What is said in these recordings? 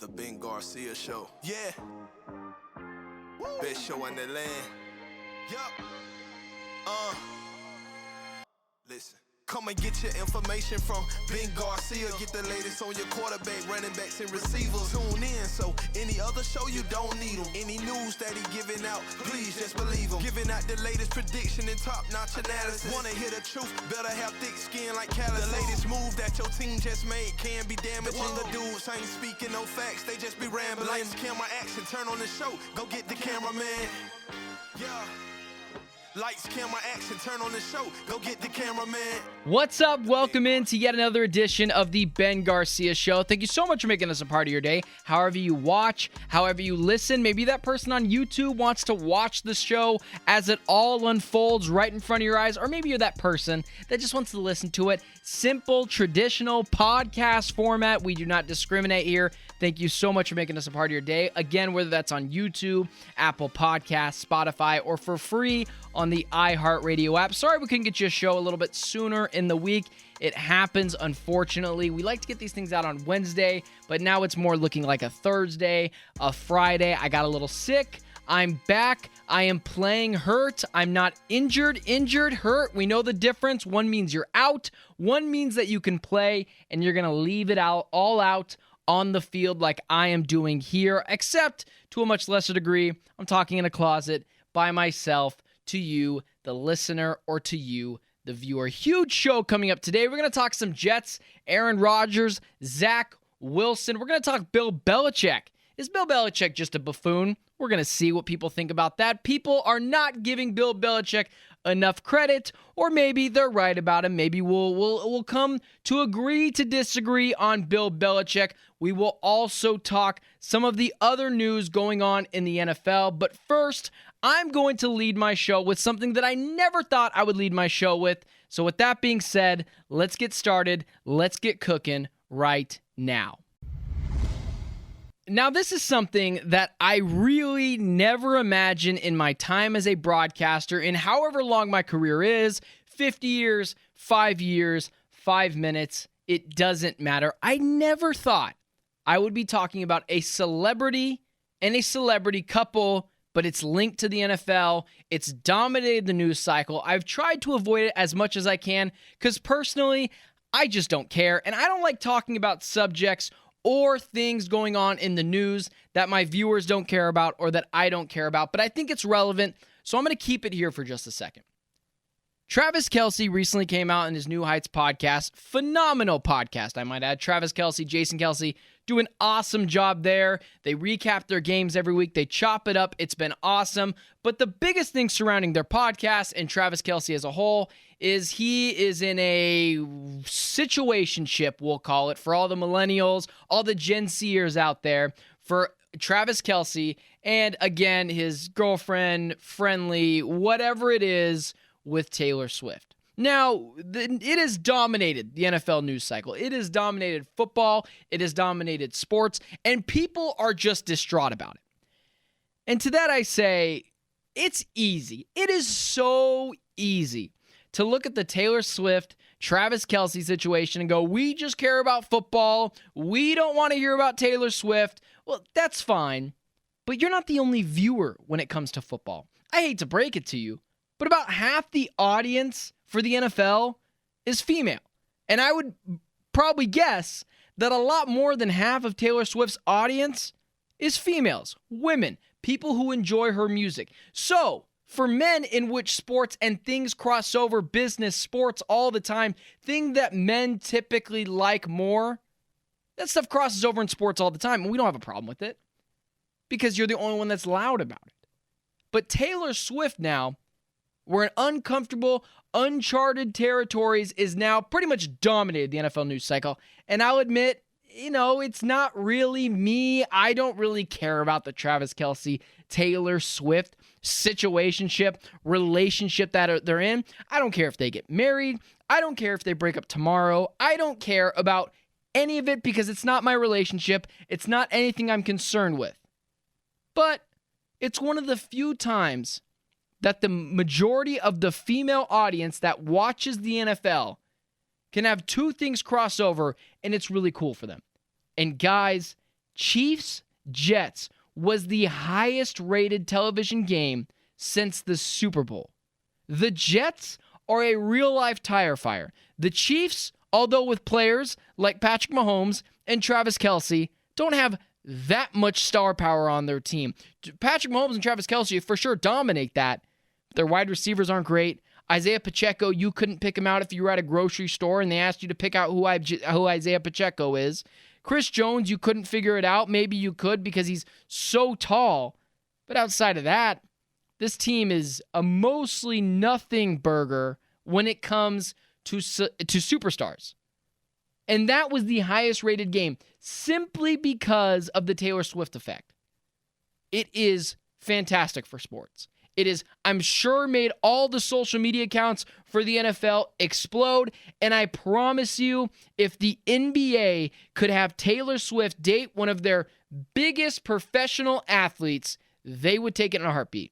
The Ben Garcia Show. Yeah. Best show in the land. Yup. Listen. Come and get your information from Ben Garcia. Get the latest on your quarterback, running backs, and receivers. Tune in, so any other show you don't need them. Any news that he giving out, please just believe him. Giving out the latest prediction and top-notch analysis. Wanna hear the truth, better have thick skin like callus. The latest move that your team just made can be damaging. The dudes ain't speaking no facts, they just be rambling. Lights, camera, action, turn on the show, go get the cameraman. Yeah. Lights, camera, action, turn on the show, go get the cameraman. What's up? Welcome in to yet another edition of the Ben Garcia Show. Thank you so much for making us a part of your day. However you watch, however you listen, maybe that person on YouTube wants to watch the show as it all unfolds right in front of your eyes, or maybe you're that person that just wants to listen to it. Simple, traditional podcast format. We do not discriminate here. Thank you so much for making us a part of your day. Again, whether that's on YouTube, Apple Podcasts, Spotify, or for free on the iHeartRadio app. Sorry we couldn't get you a show a little bit sooner in the week. It happens, unfortunately. We like to get these things out on Wednesday, but now it's more looking like a Thursday, a Friday. I got a little sick. I'm back. I am playing hurt. I'm not injured, hurt. We know the difference. One means you're out. One means that you can play, and you're going to leave it all out on the field like I am doing here, except to a much lesser degree. I'm talking in a closet by myself to you, the listener, or to you, the viewer. Huge show coming up today. We're going to talk some Jets, Aaron Rodgers, Zach Wilson. We're going to talk Bill Belichick. Is Bill Belichick just a buffoon? We're going to see what people think about that. People are not giving Bill Belichick enough credit, or maybe they're right about him. Maybe we'll come to agree to disagree on Bill Belichick. We will also talk some of the other news going on in the NFL. But first, I'm going to lead my show with something that I never thought I would lead my show with. So with that being said, let's get started. Let's get cooking right now. Now, this is something that I really never imagined in my time as a broadcaster, in however long my career is, 50 years, 5 years, 5 minutes, it doesn't matter. I never thought I would be talking about a celebrity and a celebrity couple, but it's linked to the NFL. It's dominated the news cycle. I've tried to avoid it as much as I can because personally, I just don't care, and I don't like talking about subjects or things going on in the news that my viewers don't care about or that I don't care about, but I think it's relevant, so I'm going to keep it here for just a second. Travis Kelce recently came out in his New Heights podcast. Phenomenal podcast, I might add. Travis Kelce, Jason Kelce do an awesome job there. They recap their games every week. They chop it up. It's been awesome. But the biggest thing surrounding their podcast and Travis Kelce as a whole is he is in a situationship, we'll call it, for all the millennials, all the Gen Zers out there, for Travis Kelce, and again, his girlfriend, friendly, whatever it is, with Taylor Swift. Now, it has dominated the NFL news cycle. It has dominated football. It has dominated sports, and people are just distraught about it. And to that I say, it's easy. It is so easy to look at the Taylor Swift, Travis Kelce situation and go, we just care about football. We don't want to hear about Taylor Swift. Well, that's fine, but you're not the only viewer when it comes to football. I hate to break it to you, but about half the audience for the NFL is female. And I would probably guess that a lot more than half of Taylor Swift's audience is females, women, people who enjoy her music. So, for men in which sports and things cross over, business, sports all the time, thing that men typically like more, that stuff crosses over in sports all the time, and we don't have a problem with it because you're the only one that's loud about it. But Taylor Swift now, we're in uncomfortable, uncharted territories, is now pretty much dominated the NFL news cycle. And I'll admit, it's not really me. I don't really care about the Travis Kelce, Taylor Swift situationship, relationship that they're in. I don't care if they get married. I don't care if they break up tomorrow. I don't care about any of it because it's not my relationship. It's not anything I'm concerned with. But it's one of the few times that the majority of the female audience that watches the NFL can have two things cross over, and it's really cool for them. And guys, Chiefs-Jets was the highest rated television game since the Super Bowl. The Jets are a real-life tire fire. The Chiefs, although with players like Patrick Mahomes and Travis Kelce, don't have that much star power on their team. Patrick Mahomes and Travis Kelce for sure dominate that. Their wide receivers aren't great. Isaiah Pacheco, you couldn't pick him out if you were at a grocery store and they asked you to pick out who Isaiah Pacheco is. Chris Jones, you couldn't figure it out. Maybe you could because he's so tall. But outside of that, this team is a mostly nothing burger when it comes to superstars. And that was the highest rated game simply because of the Taylor Swift effect. It is fantastic for sports. It is, I'm sure, made all the social media accounts for the NFL explode. And I promise you, if the NBA could have Taylor Swift date one of their biggest professional athletes, they would take it in a heartbeat.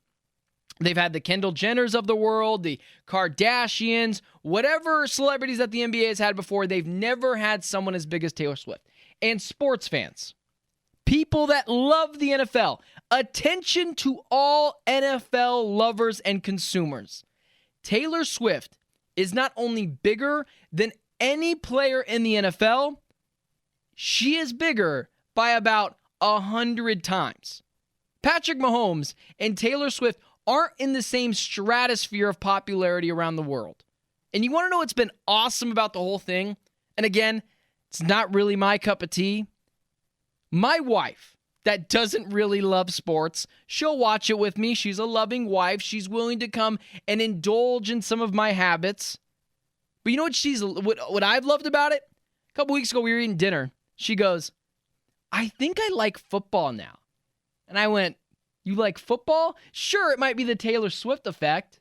They've had the Kendall Jenners of the world, the Kardashians, whatever celebrities that the NBA has had before, they've never had someone as big as Taylor Swift. And sports fans, people that love the NFL, attention to all NFL lovers and consumers. Taylor Swift is not only bigger than any player in the NFL, she is bigger by about 100 times. Patrick Mahomes and Taylor Swift aren't in the same stratosphere of popularity around the world. And you want to know what's been awesome about the whole thing? And again, it's not really my cup of tea. My wife, that doesn't really love sports, she'll watch it with me. She's a loving wife. She's willing to come and indulge in some of my habits. But you know what I've loved about it? A couple weeks ago, we were eating dinner. She goes, I think I like football now. And I went, you like football? Sure, it might be the Taylor Swift effect.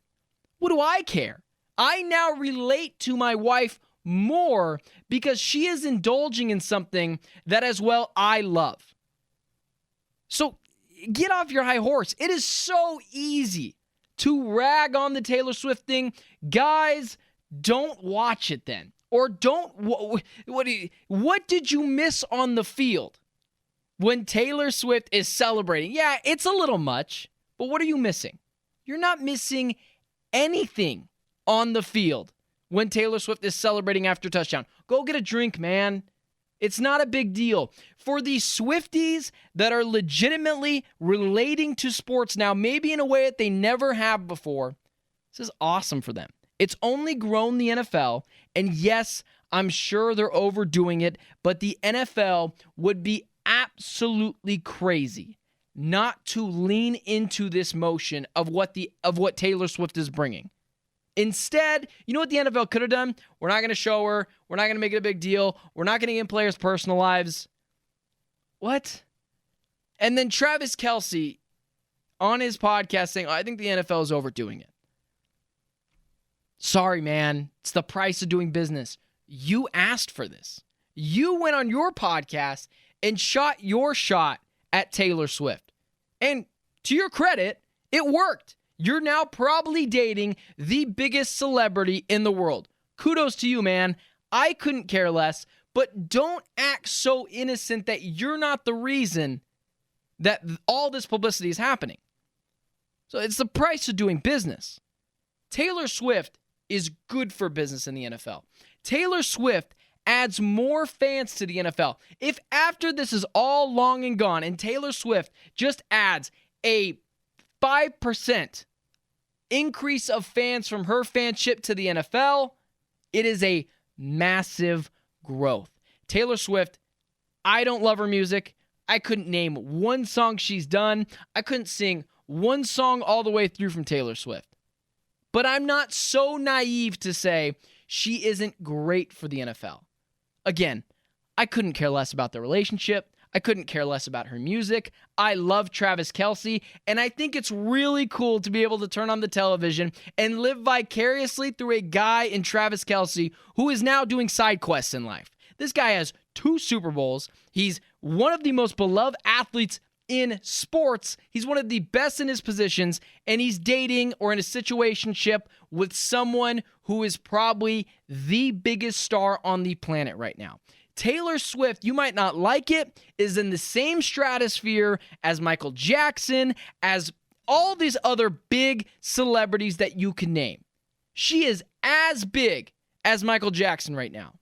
What do I care? I now relate to my wife more because she is indulging in something that as well I love. So get off your high horse. It is so easy to rag on the Taylor Swift thing. Guys, don't watch it then. Or don't, what did you miss on the field when Taylor Swift is celebrating? Yeah, it's a little much, but what are you missing? You're not missing anything on the field when Taylor Swift is celebrating after touchdown. Go get a drink, man. It's not a big deal. For these Swifties that are legitimately relating to sports now, maybe in a way that they never have before, this is awesome for them. It's only grown the NFL, and yes, I'm sure they're overdoing it, but the NFL would be absolutely crazy not to lean into this motion of what Taylor Swift is bringing. Instead, you know what the NFL could have done? We're not going to show her. We're not going to make it a big deal. We're not going to get in players' personal lives. What? And then Travis Kelce on his podcast saying, I think the NFL is overdoing it. Sorry, man. It's the price of doing business. You asked for this. You went on your podcast and shot your shot at Taylor Swift. And to your credit, it worked. You're now probably dating the biggest celebrity in the world. Kudos to you, man. I couldn't care less, but don't act so innocent that you're not the reason that all this publicity is happening. So it's the price of doing business. Taylor Swift is good for business in the NFL. Taylor Swift adds more fans to the NFL. If after this is all long and gone and Taylor Swift just adds a 5% increase of fans from her fanship to the NFL, it is a massive growth. Taylor Swift, I don't love her music. I couldn't name one song she's done. I couldn't sing one song all the way through from Taylor Swift. But I'm not so naive to say she isn't great for the NFL. Again, I couldn't care less about the relationship. I couldn't care less about her music. I love Travis Kelce, and I think it's really cool to be able to turn on the television and live vicariously through a guy in Travis Kelce who is now doing side quests in life. This guy has 2 Super Bowls. He's one of the most beloved athletes in sports. He's one of the best in his positions, and he's dating or in a situationship with someone who is probably the biggest star on the planet right now. Taylor Swift, you might not like it, is in the same stratosphere as Michael Jackson, as all these other big celebrities that you can name. She is as big as Michael Jackson right now.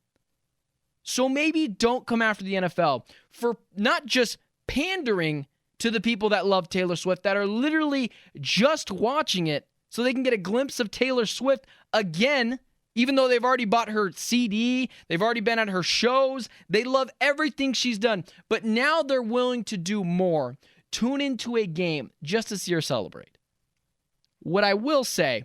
So maybe don't come after the NFL for not just pandering to the people that love Taylor Swift, that are literally just watching it so they can get a glimpse of Taylor Swift again, even though they've already bought her CD, they've already been at her shows, they love everything she's done, but now they're willing to do more. Tune into a game just to see her celebrate. What I will say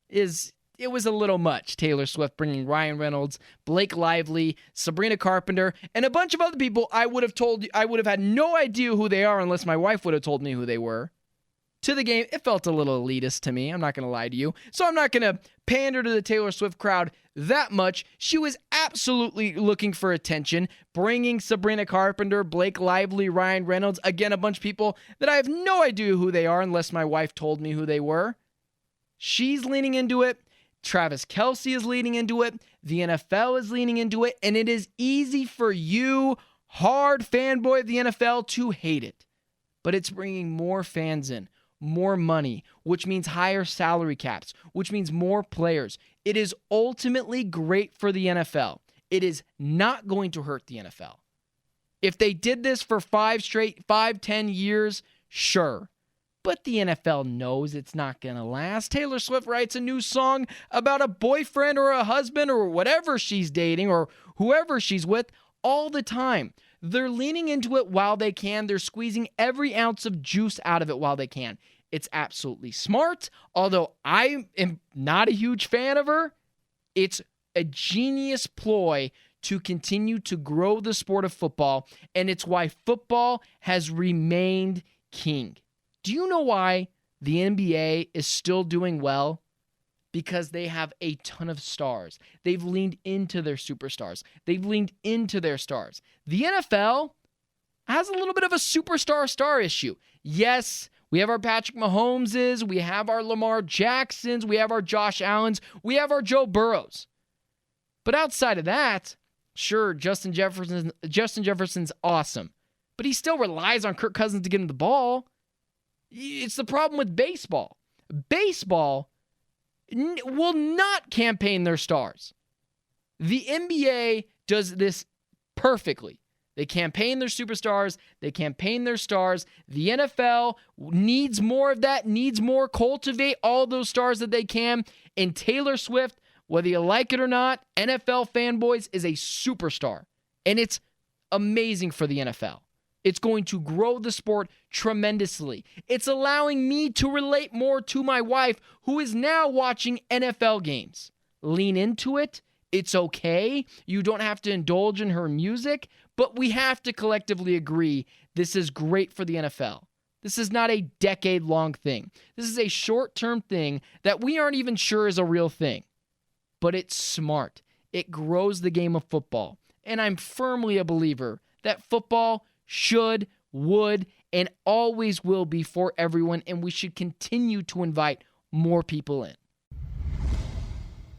is it was a little much, Taylor Swift bringing Ryan Reynolds, Blake Lively, Sabrina Carpenter, and a bunch of other people I would have had no idea who they are unless my wife would have told me who they were, to the game. It felt a little elitist to me, I'm not going to lie to you. So I'm not going to pander to the Taylor Swift crowd that much. She was absolutely looking for attention, bringing Sabrina Carpenter, Blake Lively, Ryan Reynolds, again, a bunch of people that I have no idea who they are unless my wife told me who they were. She's leaning into it. Travis Kelce is leaning into it. The NFL is leaning into it. And it is easy for you, hard fanboy of the NFL, to hate it. But it's bringing more fans in, more money, which means higher salary caps, which means more players. It is ultimately great for the NFL. It is not going to hurt the NFL. If they did this for 10 years, sure. But the NFL knows it's not going to last. Taylor Swift writes a new song about a boyfriend or a husband or whatever she's dating or whoever she's with all the time. They're leaning into it while they can. They're squeezing every ounce of juice out of it while they can. It's absolutely smart. Although I am not a huge fan of her, it's a genius ploy to continue to grow the sport of football, and it's why football has remained king. Do you know why the NBA is still doing well? Because they have a ton of stars. They've leaned into their superstars. They've leaned into their stars. The NFL has a little bit of a superstar issue. Yes, we have our Patrick Mahomeses, we have our Lamar Jacksons, we have our Josh Allens, we have our Joe Burrows. But outside of that, sure, Justin Jefferson's awesome, but he still relies on Kirk Cousins to get him the ball. It's the problem with baseball. Baseball will not campaign their stars. The NBA does this perfectly. They campaign their superstars. They campaign their stars. The NFL needs more of that, needs more, cultivate all those stars that they can. And Taylor Swift, whether you like it or not, NFL fanboys, is a superstar. And it's amazing for the NFL. It's going to grow the sport tremendously. It's allowing me to relate more to my wife, who is now watching NFL games. Lean into it. It's okay. You don't have to indulge in her music, but we have to collectively agree this is great for the NFL. This is not a decade-long thing. This is a short-term thing that we aren't even sure is a real thing. But it's smart. It grows the game of football. And I'm firmly a believer that football should, would, and always will be for everyone, and we should continue to invite more people in.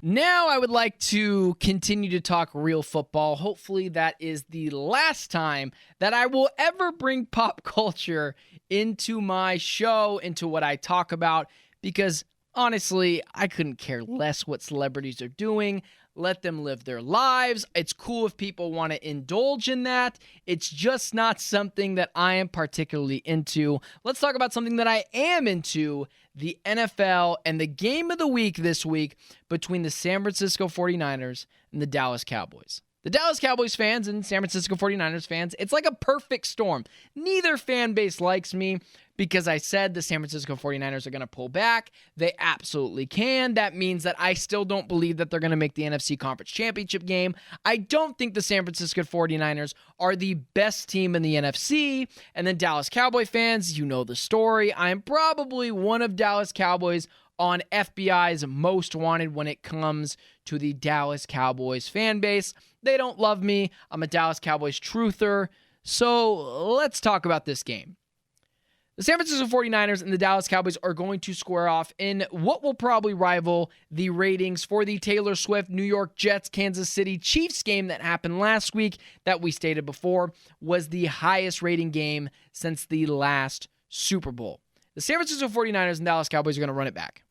Now I would like to continue to talk real football. Hopefully that is the last time that I will ever bring pop culture into my show, into what I talk about, because honestly, I couldn't care less what celebrities are doing. Let them live their lives. It's cool if people want to indulge in that. It's just not something that I am particularly into. Let's talk about something that I am into, the NFL and the game of the week this week between the San Francisco 49ers and the Dallas Cowboys. The Dallas Cowboys fans and San Francisco 49ers fans, it's like a perfect storm. Neither fan base likes me because I said the San Francisco 49ers are going to pull back. They absolutely can. That means that I still don't believe that they're going to make the NFC Conference Championship game. I don't think the San Francisco 49ers are the best team in the NFC. And then Dallas Cowboy fans, you know the story. I am probably one of Dallas Cowboys on FBI's most wanted when it comes to the Dallas Cowboys fan base. They don't love me. I'm a Dallas Cowboys truther. So let's talk about this game. The San Francisco 49ers and the Dallas Cowboys are going to square off in what will probably rival the ratings for the Taylor Swift New York Jets Kansas City Chiefs game that happened last week that we stated before was the highest rating game since the last Super Bowl. The San Francisco 49ers and Dallas Cowboys are going to run it back.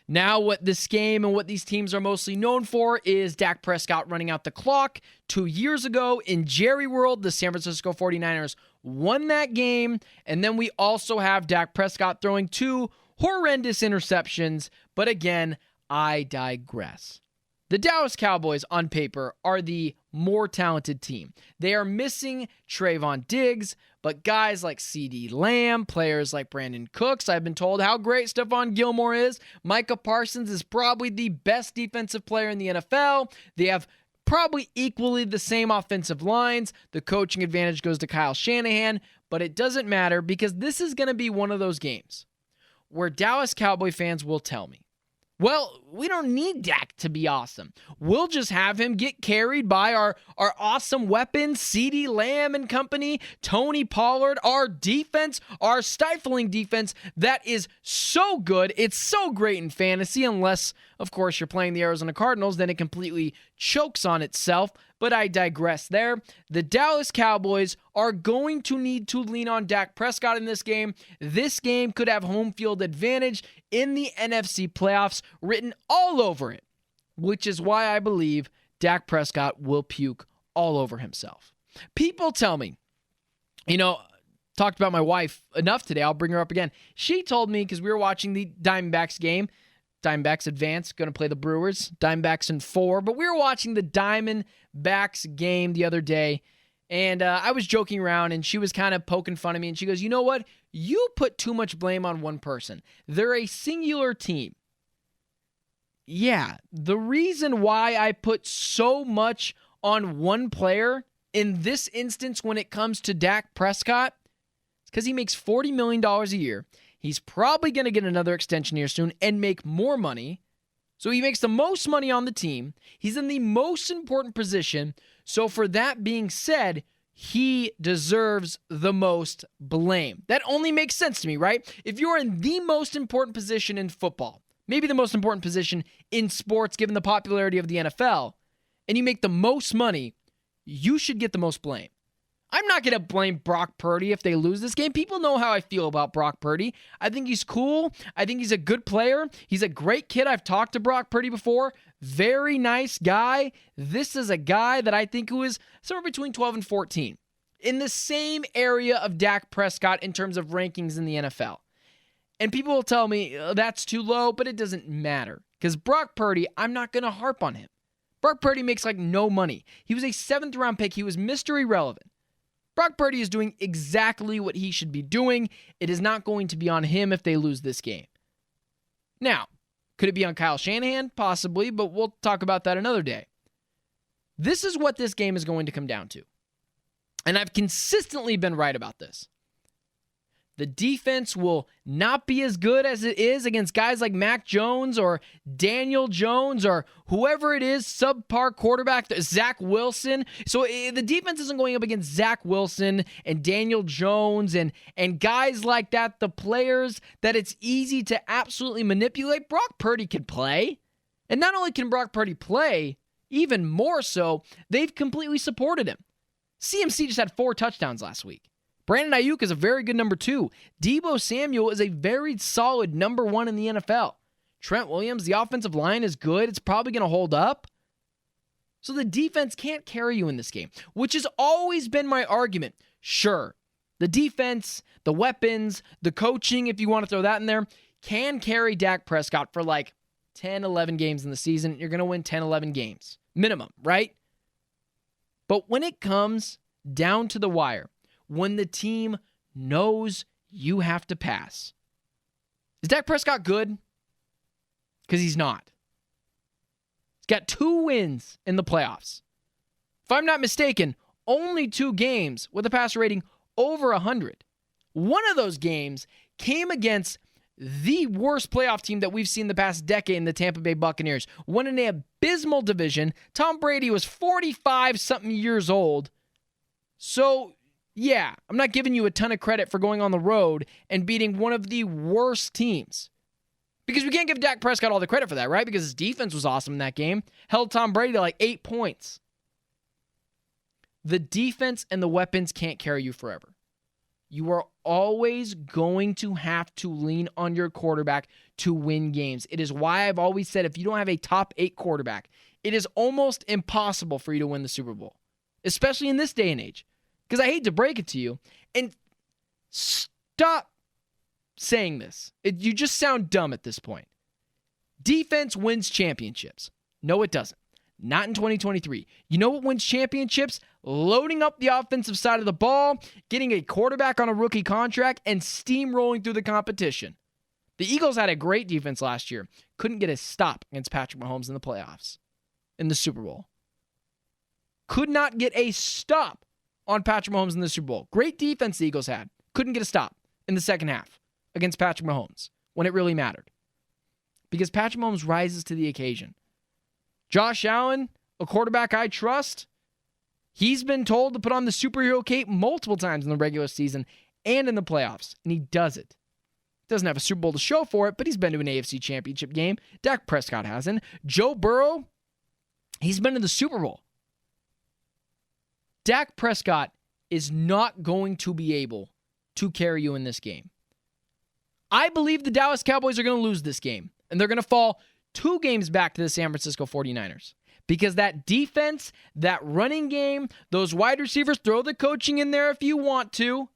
Now, what this game and what these teams are mostly known for is Dak Prescott running out the clock. 2 years ago in Jerry World, the San Francisco 49ers won that game. And then we also have Dak Prescott throwing 2 horrendous interceptions. But again, I digress. The Dallas Cowboys, on paper, are the more talented team. They are missing Trayvon Diggs, but guys like CeeDee Lamb, players like Brandon Cooks, I've been told how great Stephon Gilmore is. Micah Parsons is probably the best defensive player in the NFL. They have probably equally the same offensive lines. The coaching advantage goes to Kyle Shanahan, but it doesn't matter because this is going to be one of those games where Dallas Cowboy fans will tell me, well, we don't need Dak to be awesome. We'll just have him get carried by our awesome weapons, CeeDee Lamb and company, Tony Pollard, our defense, our stifling defense that is so good. It's so great in fantasy, unless, of course, you're playing the Arizona Cardinals, then it completely chokes on itself. But I digress there. The Dallas Cowboys are going to need to lean on Dak Prescott in this game. This game could have home field advantage in the NFC playoffs written all over it, which is why I believe Dak Prescott will puke all over himself. People tell me, talked about my wife enough today, I'll bring her up again. She told me, because we were watching the Diamondbacks game, Diamondbacks advance, going to play the Brewers, Diamondbacks in 4, but we were watching the Diamondbacks game the other day, and I was joking around, and she was kind of poking fun of me, and she goes, you know what? You put too much blame on one person. They're a singular team. Yeah, the reason why I put so much on one player in this instance when it comes to Dak Prescott is because he makes $40 million a year. He's probably going to get another extension here soon and make more money. So he makes the most money on the team. He's in the most important position. So for that being said, he deserves the most blame. That only makes sense to me, right? If you're in the most important position in football, maybe the most important position in sports given the popularity of the NFL, and you make the most money, you should get the most blame. I'm not going to blame Brock Purdy if they lose this game. People know how I feel about Brock Purdy. I think he's cool. I think he's a good player. He's a great kid. I've talked to Brock Purdy before. Very nice guy. This is a guy that I think who is somewhere between 12 and 14. In the same area of Dak Prescott in terms of rankings in the NFL. And people will tell me that's too low, but it doesn't matter. Because Brock Purdy, I'm not going to harp on him. Brock Purdy makes like no money. He was a 7th round pick. He was Mr. Irrelevant. Brock Purdy is doing exactly what he should be doing. It is not going to be on him if they lose this game. Now, could it be on Kyle Shanahan? Possibly, but we'll talk about that another day. This is what this game is going to come down to. And I've consistently been right about this. The defense will not be as good as it is against guys like Mac Jones or Daniel Jones or whoever it is, subpar quarterback, Zach Wilson. So the defense isn't going up against Zach Wilson and Daniel Jones and guys like that, the players that it's easy to absolutely manipulate. Brock Purdy can play. And not only can Brock Purdy play, even more so, they've completely supported him. CMC just had 4 touchdowns last week. Brandon Ayuk is a very good number 2. Deebo Samuel is a very solid number 1 in the NFL. Trent Williams, the offensive line is good. It's probably going to hold up. So the defense can't carry you in this game, which has always been my argument. Sure, the defense, the weapons, the coaching, if you want to throw that in there, can carry Dak Prescott for like 10, 11 games in the season. You're going to win 10, 11 games. Minimum, right? But when it comes down to the wire, when the team knows you have to pass. Is Dak Prescott good? Because he's not. He's got 2 wins in the playoffs. If I'm not mistaken, only 2 games with a passer rating over 100. One of those games came against the worst playoff team that we've seen the past decade in the Tampa Bay Buccaneers. Won in an abysmal division. Tom Brady was 45-something years old. So Yeah, I'm not giving you a ton of credit for going on the road and beating one of the worst teams. Because we can't give Dak Prescott all the credit for that, right? Because his defense was awesome in that game. Held Tom Brady to like 8 points. The defense and the weapons can't carry you forever. You are always going to have to lean on your quarterback to win games. It is why I've always said if you don't have a top 8 quarterback, it is almost impossible for you to win the Super Bowl, especially in this day and age. Because I hate to break it to you, and stop saying this. You just sound dumb at this point. Defense wins championships. No, it doesn't. Not in 2023. You know what wins championships? Loading up the offensive side of the ball, getting a quarterback on a rookie contract, and steamrolling through the competition. The Eagles had a great defense last year. Couldn't get a stop against Patrick Mahomes in the playoffs, in the Super Bowl. Could not get a stop on Patrick Mahomes in the Super Bowl. Great defense the Eagles had. Couldn't get a stop in the second half against Patrick Mahomes when it really mattered. Because Patrick Mahomes rises to the occasion. Josh Allen, a quarterback I trust, he's been told to put on the superhero cape multiple times in the regular season and in the playoffs, and he does it. Doesn't have a Super Bowl to show for it, but he's been to an AFC Championship game. Dak Prescott hasn't. Joe Burrow, he's been to the Super Bowl. Dak Prescott is not going to be able to carry you in this game. I believe the Dallas Cowboys are going to lose this game, and they're going to fall 2 games back to the San Francisco 49ers. Because that defense, that running game, those wide receivers, throw the coaching in there if you want to,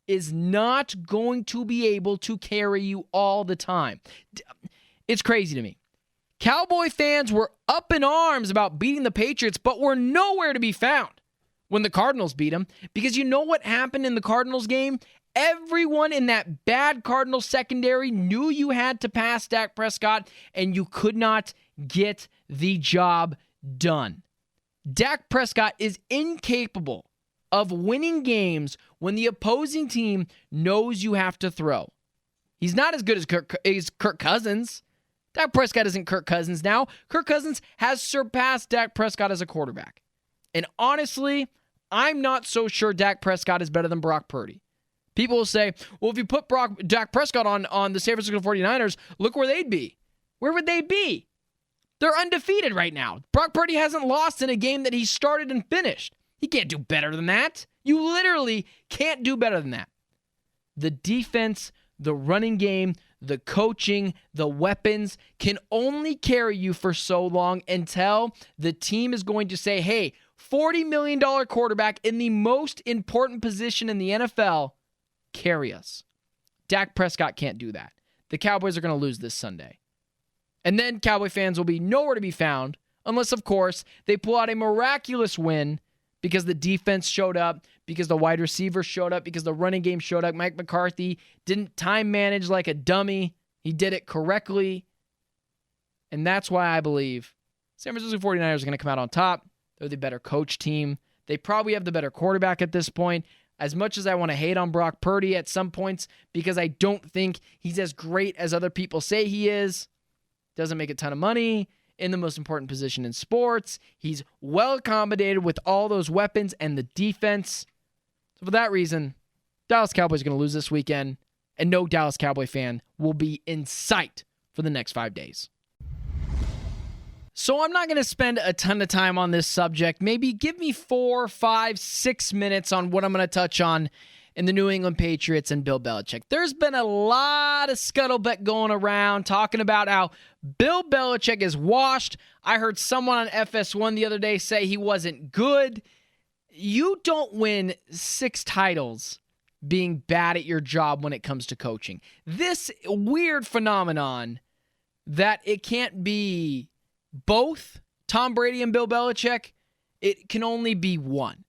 is not going to be able to carry you all the time. It's crazy to me. Cowboy fans were up in arms about beating the Patriots, but were nowhere to be found when the Cardinals beat them. Because you know what happened in the Cardinals game? Everyone in that bad Cardinals secondary knew you had to pass Dak Prescott, and you could not get the job done. Dak Prescott is incapable of winning games when the opposing team knows you have to throw. He's not as good as Kirk Cousins. Dak Prescott isn't Kirk Cousins now. Kirk Cousins has surpassed Dak Prescott as a quarterback. And honestly, I'm not so sure Dak Prescott is better than Brock Purdy. People will say, well, if you put Dak Prescott on the San Francisco 49ers, look where they'd be. Where would they be? They're undefeated right now. Brock Purdy hasn't lost in a game that he started and finished. He can't do better than that. You literally can't do better than that. The defense, the running game, the coaching, the weapons can only carry you for so long until the team is going to say, hey, $40 million quarterback in the most important position in the NFL, carry us. Dak Prescott can't do that. The Cowboys are going to lose this Sunday. And then Cowboy fans will be nowhere to be found unless, of course, they pull out a miraculous win because the defense showed up, because the wide receivers showed up, because the running game showed up. Mike McCarthy didn't time manage like a dummy. He did it correctly. And that's why I believe San Francisco 49ers are going to come out on top. They're the better coach team. They probably have the better quarterback at this point. As much as I want to hate on Brock Purdy at some points because I don't think he's as great as other people say he is, doesn't make a ton of money in the most important position in sports. He's well accommodated with all those weapons and the defense. So for that reason, Dallas Cowboys are going to lose this weekend, and no Dallas Cowboy fan will be in sight for the next 5 days. So I'm not going to spend a ton of time on this subject. Maybe give me 4, 5, 6 minutes on what I'm going to touch on in the New England Patriots and Bill Belichick. There's been a lot of scuttlebutt going around talking about how Bill Belichick is washed. I heard someone on FS1 the other day say he wasn't good. You don't win 6 titles being bad at your job when it comes to coaching. This weird phenomenon that it can't be both Tom Brady and Bill Belichick, it can only be one.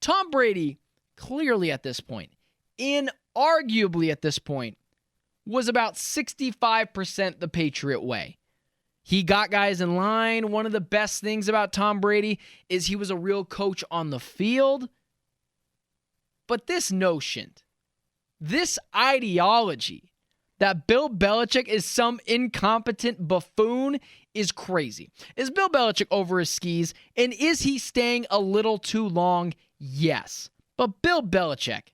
Tom Brady, clearly at this point, inarguably at this point, was about 65% the Patriot way. He got guys in line. One of the best things about Tom Brady is he was a real coach on the field. But this notion, this ideology that Bill Belichick is some incompetent buffoon is crazy. Is Bill Belichick over his skis? And is he staying a little too long? Yes. But Bill Belichick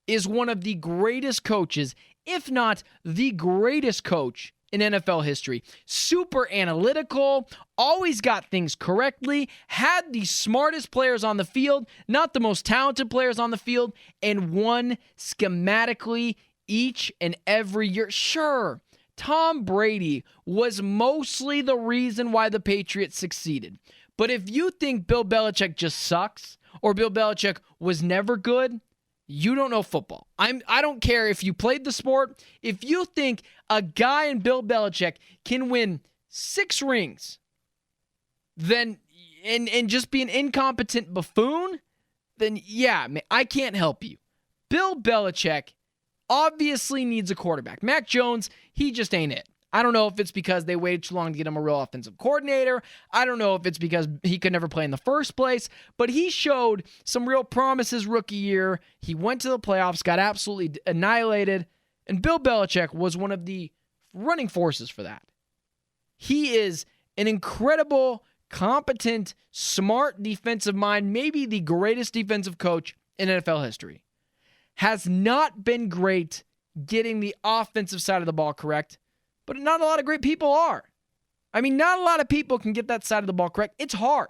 is one of the greatest coaches, if not the greatest coach in NFL history. Super analytical, always got things correctly, had the smartest players on the field, not the most talented players on the field, and won schematically each and every year. Sure, Tom Brady was mostly the reason why the Patriots succeeded. But if you think Bill Belichick just sucks, or Bill Belichick was never good, you don't know football. I don't care if you played the sport. If you think a guy in Bill Belichick can win 6 rings, then and just be an incompetent buffoon, then yeah, man, I can't help you. Bill Belichick obviously needs a quarterback. Mac Jones, he just ain't it. I don't know if it's because they waited too long to get him a real offensive coordinator. I don't know if it's because he could never play in the first place, but he showed some real promise his rookie year. He went to the playoffs, got absolutely annihilated, and Bill Belichick was one of the running forces for that. He is an incredible, competent, smart defensive mind, maybe the greatest defensive coach in NFL history. Has not been great getting the offensive side of the ball correct, but not a lot of great people are. I mean, not a lot of people can get that side of the ball correct. It's hard.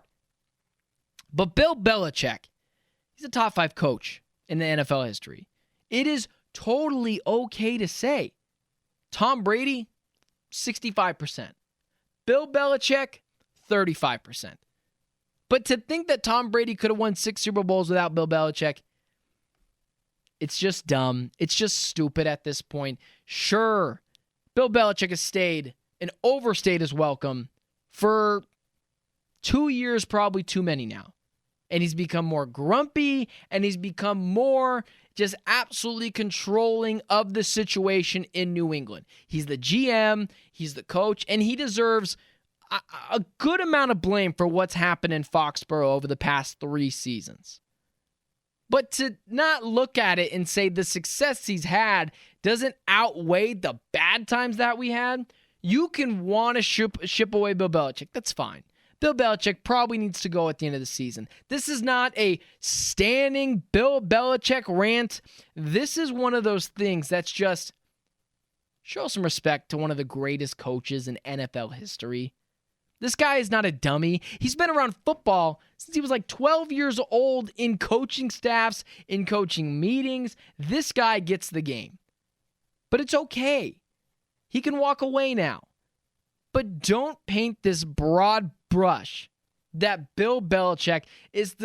But Bill Belichick, he's a top 5 coach in the NFL history. It is totally okay to say Tom Brady, 65%. Bill Belichick, 35%. But to think that Tom Brady could have won 6 Super Bowls without Bill Belichick, it's just dumb. It's just stupid at this point. Sure, Bill Belichick has stayed and overstayed his welcome for 2 years, probably too many now. And he's become more grumpy, and he's become more just absolutely controlling of the situation in New England. He's the GM, he's the coach, and he deserves a good amount of blame for what's happened in Foxborough over the past 3 seasons. But to not look at it and say the success he's had doesn't outweigh the bad times that we had, you can want to ship away Bill Belichick. That's fine. Bill Belichick probably needs to go at the end of the season. This is not a standing Bill Belichick rant. This is one of those things that's just show some respect to one of the greatest coaches in NFL history. This guy is not a dummy. He's been around football since he was like 12 years old, in coaching staffs, in coaching meetings. This guy gets the game. But it's okay. He can walk away now. But don't paint this broad brush that Bill Belichick is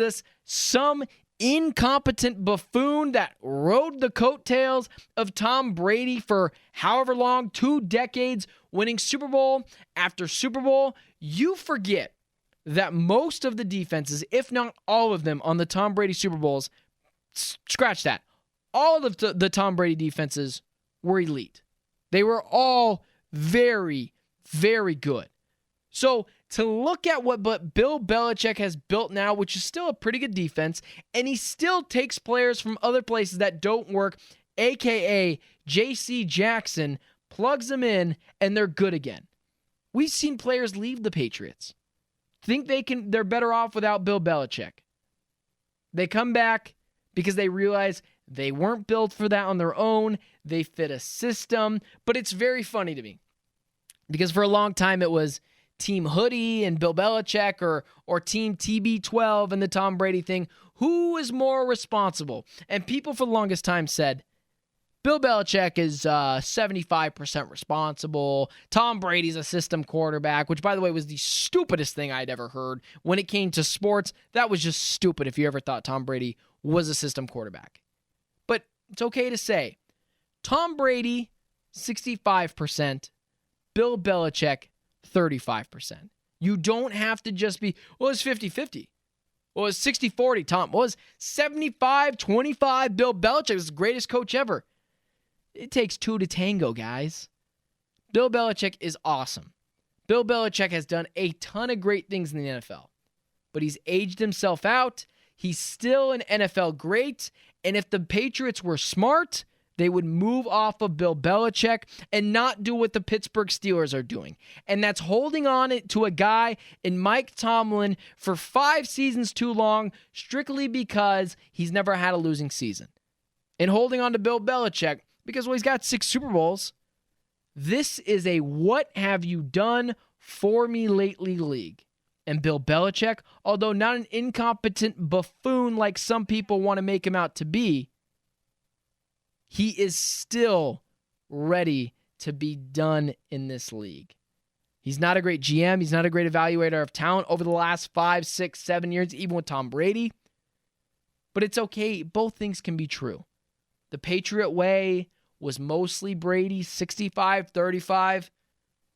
some incompetent buffoon that rode the coattails of Tom Brady for however long, 2 decades, winning Super Bowl after Super Bowl. You forget that most of the defenses, if not all of them, on the Tom Brady Super Bowls, scratch that, all of the Tom Brady defenses were elite. They were all very, very good. So to look at what Bill Belichick has built now, which is still a pretty good defense, and he still takes players from other places that don't work, a.k.a. J.C. Jackson, plugs them in, and they're good again. We've seen players leave the Patriots. Think they're better off without Bill Belichick. They come back because they realize they weren't built for that on their own. They fit a system. But it's very funny to me because for a long time it was Team Hoodie and Bill Belichick or Team TB12 and the Tom Brady thing. Who is more responsible? And people for the longest time said, Bill Belichick is 75% responsible. Tom Brady's a system quarterback, which, by the way, was the stupidest thing I'd ever heard. When it came to sports, that was just stupid if you ever thought Tom Brady was a system quarterback. But it's okay to say, Tom Brady, 65%. Bill Belichick, 35%. You don't have to just be, well, it's 50-50. Well, it's 60-40, Tom. Well, it's 75-25. Bill Belichick was the greatest coach ever. It takes 2 to tango, guys. Bill Belichick is awesome. Bill Belichick has done a ton of great things in the NFL. But he's aged himself out. He's still an NFL great. And if the Patriots were smart, they would move off of Bill Belichick and not do what the Pittsburgh Steelers are doing. And that's holding on to a guy in Mike Tomlin for 5 seasons too long, strictly because he's never had a losing season. And holding on to Bill Belichick because, well, he's got 6 Super Bowls. This is a what have you done for me lately league. And Bill Belichick, although not an incompetent buffoon like some people want to make him out to be, he is still ready to be done in this league. He's not a great GM. He's not a great evaluator of talent over the last 5, 6, 7 years, even with Tom Brady. But it's okay. Both things can be true. The Patriot way was mostly Brady, 65-35.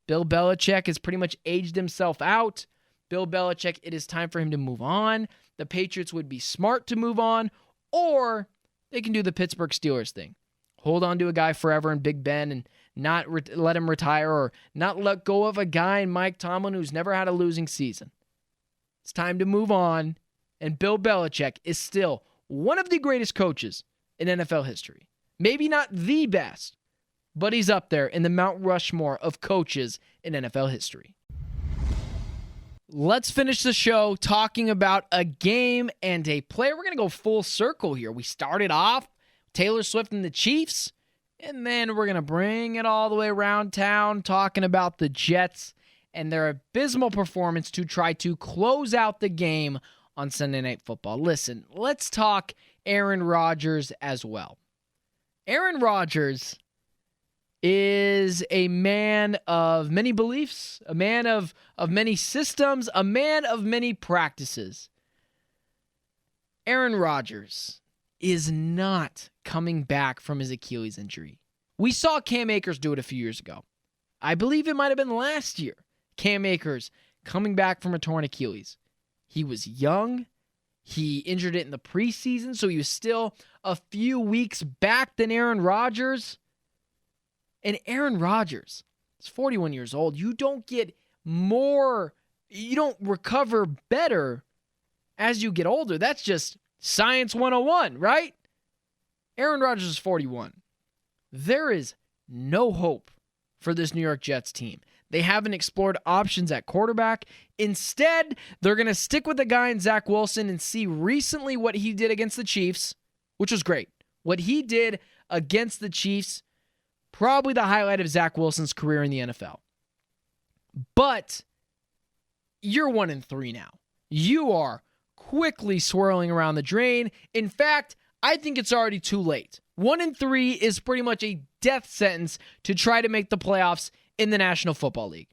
Bill Belichick has pretty much aged himself out. Bill Belichick, it is time for him to move on. The Patriots would be smart to move on, or they can do the Pittsburgh Steelers thing. Hold on to a guy forever in Big Ben and not let him retire, or not let go of a guy in Mike Tomlin who's never had a losing season. It's time to move on, and Bill Belichick is still one of the greatest coaches in NFL history. Maybe not the best, but he's up there in the Mount Rushmore of coaches in NFL history. Let's finish the show talking about a game and a player. We're going to go full circle here. We started off Taylor Swift and the Chiefs, and then we're going to bring it all the way around town talking about the Jets and their abysmal performance to try to close out the game on Sunday Night Football. Listen, let's talk Aaron Rodgers as well. Aaron Rodgers is a man of many beliefs, a man of many systems, a man of many practices. Aaron Rodgers is not coming back from his Achilles injury. We saw Cam Akers do it a few years ago. I believe it might have been last year. Cam Akers coming back from a torn Achilles. He was young. He injured it in the preseason, so he was still a few weeks back than Aaron Rodgers. And Aaron Rodgers is 41 years old. You don't get more, you don't recover better as you get older. That's just science 101, right? Aaron Rodgers is 41. There is no hope for this New York Jets team. They haven't explored options at quarterback. Instead, they're going to stick with the guy in Zach Wilson and see recently what he did against the Chiefs, which was great. What he did against the Chiefs, probably the highlight of Zach Wilson's career in the NFL. But you're 1-3 now. You are quickly swirling around the drain. In fact, I think it's already too late. 1-3 is pretty much a death sentence to try to make the playoffs in the National Football League.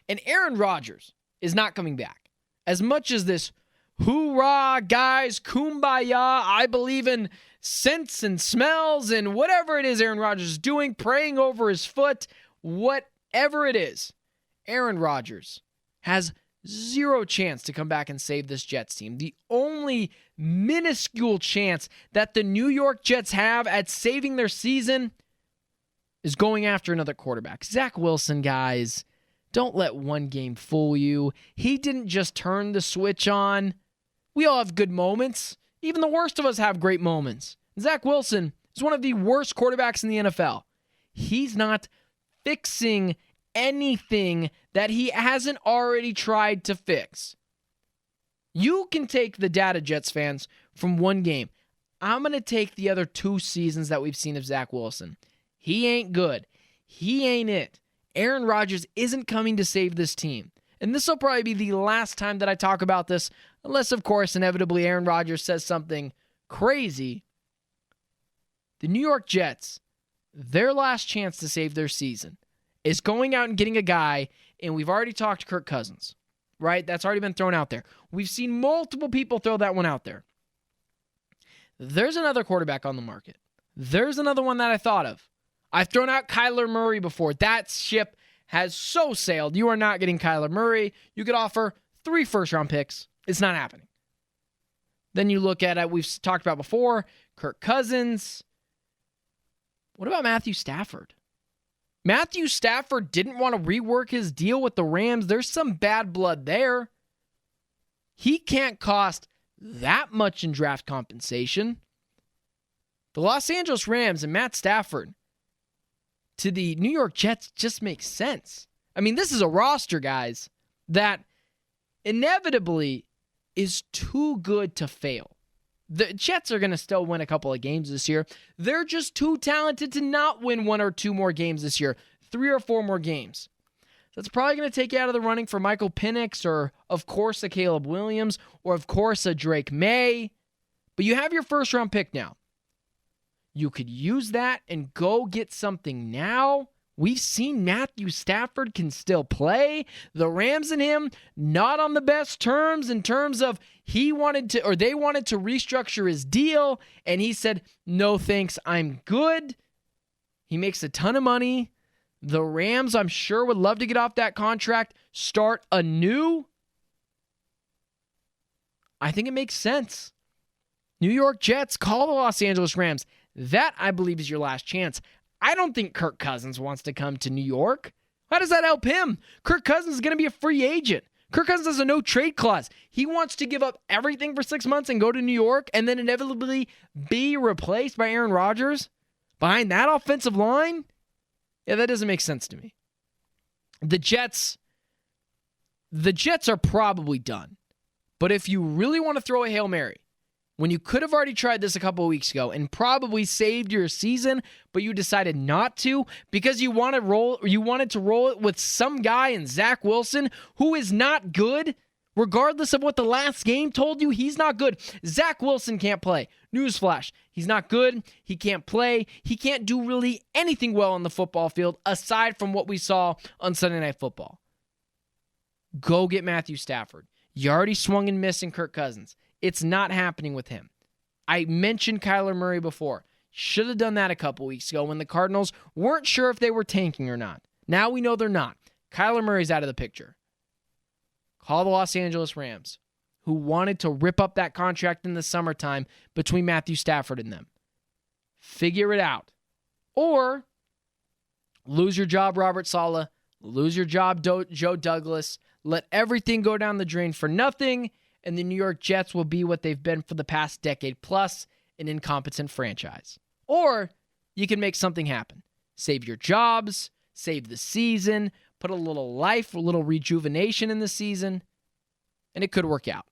And Aaron Rodgers is not coming back. As much as this hoorah, guys, kumbaya, I believe in scents and smells and whatever it is Aaron Rodgers is doing, praying over his foot, whatever it is, Aaron Rodgers has zero chance to come back and save this Jets team. The only minuscule chance that the New York Jets have at saving their season is going after another quarterback. Zach Wilson, guys, don't let one game fool you. He didn't just turn the switch on. We all have good moments. Even the worst of us have great moments. Zach Wilson is one of the worst quarterbacks in the NFL. He's not fixing anything that he hasn't already tried to fix. You can take the data, Jets fans, from one game. I'm going to take the other 2 seasons that we've seen of Zach Wilson. He ain't good. He ain't it. Aaron Rodgers isn't coming to save this team. And this will probably be the last time that I talk about this, unless, of course, inevitably Aaron Rodgers says something crazy. The New York Jets, their last chance to save their season is going out and getting a guy, and we've already talked Kirk Cousins, right? That's already been thrown out there. We've seen multiple people throw that one out there. There's another quarterback on the market. There's another one that I thought of. I've thrown out Kyler Murray before. That ship has so sailed. You are not getting Kyler Murray. You could offer 3 first-round picks. It's not happening. Then you look at it, we've talked about before, Kirk Cousins. What about Matthew Stafford? Matthew Stafford didn't want to rework his deal with the Rams. There's some bad blood there. He can't cost that much in draft compensation. The Los Angeles Rams and Matt Stafford to the New York Jets just makes sense. I mean, this is a roster, guys, that inevitably is too good to fail. The Jets are going to still win a couple of games this year. They're just too talented to not win 1 or 2 more games this year. 3 or 4 more games. That's probably going to take you out of the running for Michael Penix or, of course, a Caleb Williams or, of course, a Drake May. But you have your first-round pick now. You could use that and go get something now. We've seen Matthew Stafford can still play. The Rams and him, not on the best terms in terms of they wanted to restructure his deal, and he said, no thanks, I'm good. He makes a ton of money. The Rams, I'm sure, would love to get off that contract, start anew. I think it makes sense. New York Jets, call the Los Angeles Rams. That, I believe, is your last chance. I don't think Kirk Cousins wants to come to New York. How does that help him? Kirk Cousins is going to be a free agent. Kirk Cousins has a no-trade clause. He wants to give up everything for 6 months and go to New York and then inevitably be replaced by Aaron Rodgers behind that offensive line? Yeah, that doesn't make sense to me. The Jets are probably done. But if you really want to throw a Hail Mary, when you could have already tried this a couple of weeks ago and probably saved your season, but you decided not to because you wanted to roll it with some guy in Zach Wilson who is not good, regardless of what the last game told you, he's not good. Zach Wilson can't play. Newsflash, he's not good. He can't play. He can't do really anything well on the football field aside from what we saw on Sunday Night Football. Go get Matthew Stafford. You already swung and missed in Kirk Cousins. It's not happening with him. I mentioned Kyler Murray before. Should have done that a couple weeks ago when the Cardinals weren't sure if they were tanking or not. Now we know they're not. Kyler Murray's out of the picture. Call the Los Angeles Rams, who wanted to rip up that contract in the summertime between Matthew Stafford and them. Figure it out. Or lose your job, Robert Saleh. Lose your job, Joe Douglas. Let everything go down the drain for nothing, and the New York Jets will be what they've been for the past decade plus, an incompetent franchise. Or you can make something happen. Save your jobs, save the season, put a little life, a little rejuvenation in the season, and it could work out.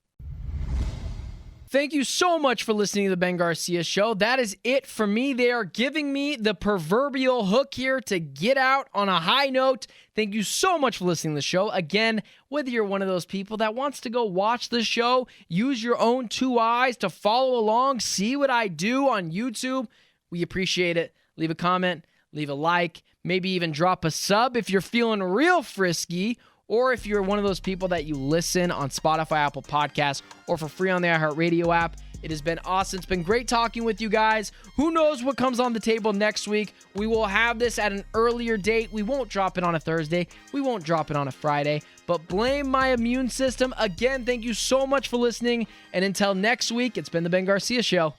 Thank you so much for listening to the Ben Garcia Show. That is it for me. They are giving me the proverbial hook here to get out on a high note. Thank you so much for listening to the show. Again, whether you're one of those people that wants to go watch the show, use your own 2 eyes to follow along, see what I do on YouTube, we appreciate it. Leave a comment, leave a like, maybe even drop a sub if you're feeling real frisky, or if you're one of those people that you listen on Spotify, Apple Podcasts, or for free on the iHeartRadio app. It has been awesome. It's been great talking with you guys. Who knows what comes on the table next week? We will have this at an earlier date. We won't drop it on a Thursday. We won't drop it on a Friday. But blame my immune system. Again, thank you so much for listening. And until next week, it's been the Ben Garcia Show.